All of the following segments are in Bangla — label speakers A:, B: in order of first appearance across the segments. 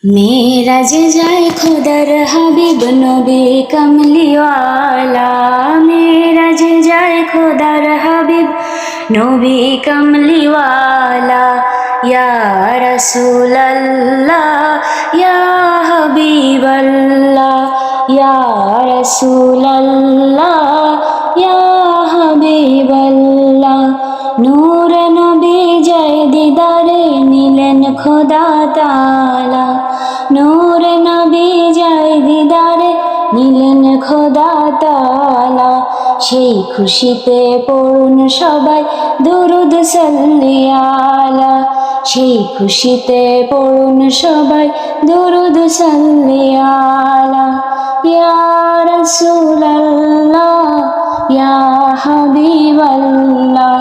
A: मेराज जाए खुदर हबीब नबी कमलीवाला। मेराज जाए खुदर हबीब नबी कमलीवाला। या रसूल अल्लाह या हबीब अल्लाह या रसूल अल्लाह या हबीब अल्लाह। नूर नबी जय दीदारे नीलेन खुदा ताला। नूर नबी जय दीदारे নীলেন খোদা তাআলা। সেই খুশিতে পড়ুন সবাই দুরুদ সাল্লি আলা। সেই খুশিতে পড়ুন সবাই দুরুদ সাল্লি আলা। ইয়া রাসূলুল্লাহ ইয়া হাবিবাল্লাহ।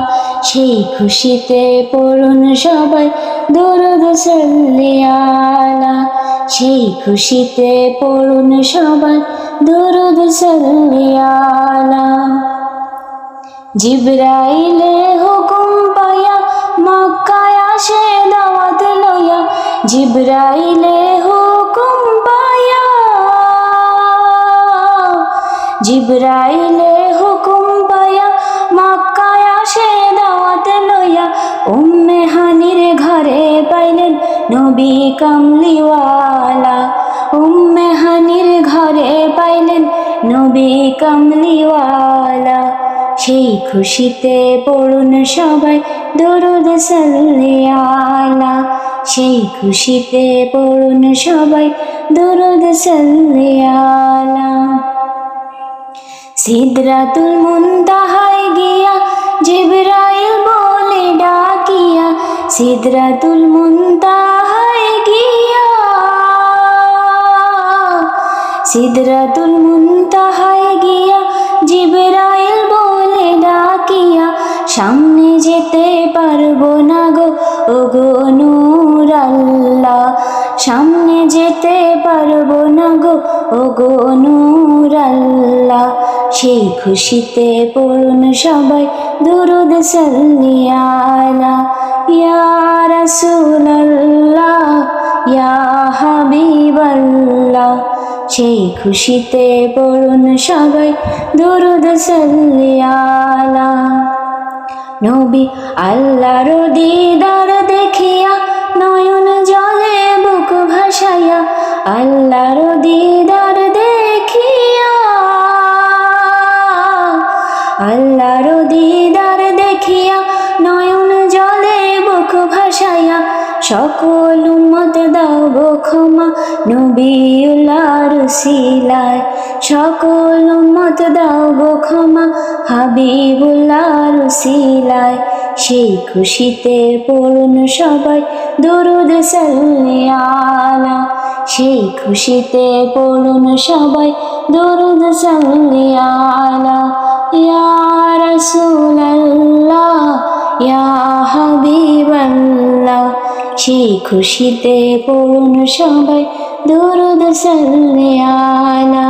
A: সেই খুশিতে পড়ুন সবাই দুরুদ সাল্লি আলা। সেই খুশিতে পড়ুন সবাই দুরুদ সাল্লি আলা। জিবরাইলে হুকুম পায়া মক্কায় আসে দাওয়াত লইয়া। জিবরাইলে হুকুম পায়া জিবরাইলে হুকুম পায়া মক্কায় আসে দাওয়াত লইয়া। উম্মে হানির ঘরে পাইলেন নবী কামলিওয়ালা। উম্মে হানির ঘরে পাইলেন নবী কামলিওয়ালা। সেই খুশিতে পড়ুন সবাই দুরুদ সাল্লি আলা। সেই খুশিতে পড়ুন সবাই দুরুদ সাল্লি আলা। সিদরাতুল মুনতাহায় গিয়া জিবরাইল বলে ডাকিয়া। সিদরাতুল মুনতাহায় গিয়া সিদরাতুল মুনতাহায় গিয়া জিবরাইল বলে ডাকিয়া। সামনে যেতে পারবো না গো ওগো নূর আল্লাহ। সামনে যেতে পারবো না গো ওগো নূর আল্লাহ। সেই খুশিতে পড়ুন সবাই দুরুদ সাল্লি আলা। ইয়া রাসূলুল্লাহ ইয়া হাবিবাল্লাহ। সেই খুশিতে পড়ুন সবাই দুরুদ সাল্লি আলা। নবী আল্লাহর দিদার দেখিয়া নয়ন জলে বুক ভাসাইয়া। আল্লাহর দিদার দেখিয়া আল্লাহর দিদার দেখিয়া নয়ন জলে বুক ভাসাইয়া। সকল উম্মত দাও গো ক্ষমা নবিউল্লাহর উসিলায়। সকল উম্মত দাও গো ক্ষমা হাবিবুল্লাহর উসিলায়। সেই খুশিতে পড়ুন সবাই দুরুদ সাল্লি আলা। সেই খুশিতে পড়ুন সবাই দুরুদ সাল্লি আলা। ইয়া রাসূলুল্লাহ ইয়া হাবিবাল্লাহ। সেই খুশিতে পড়ুন সবাই দুরুদ সাল্লি আলা।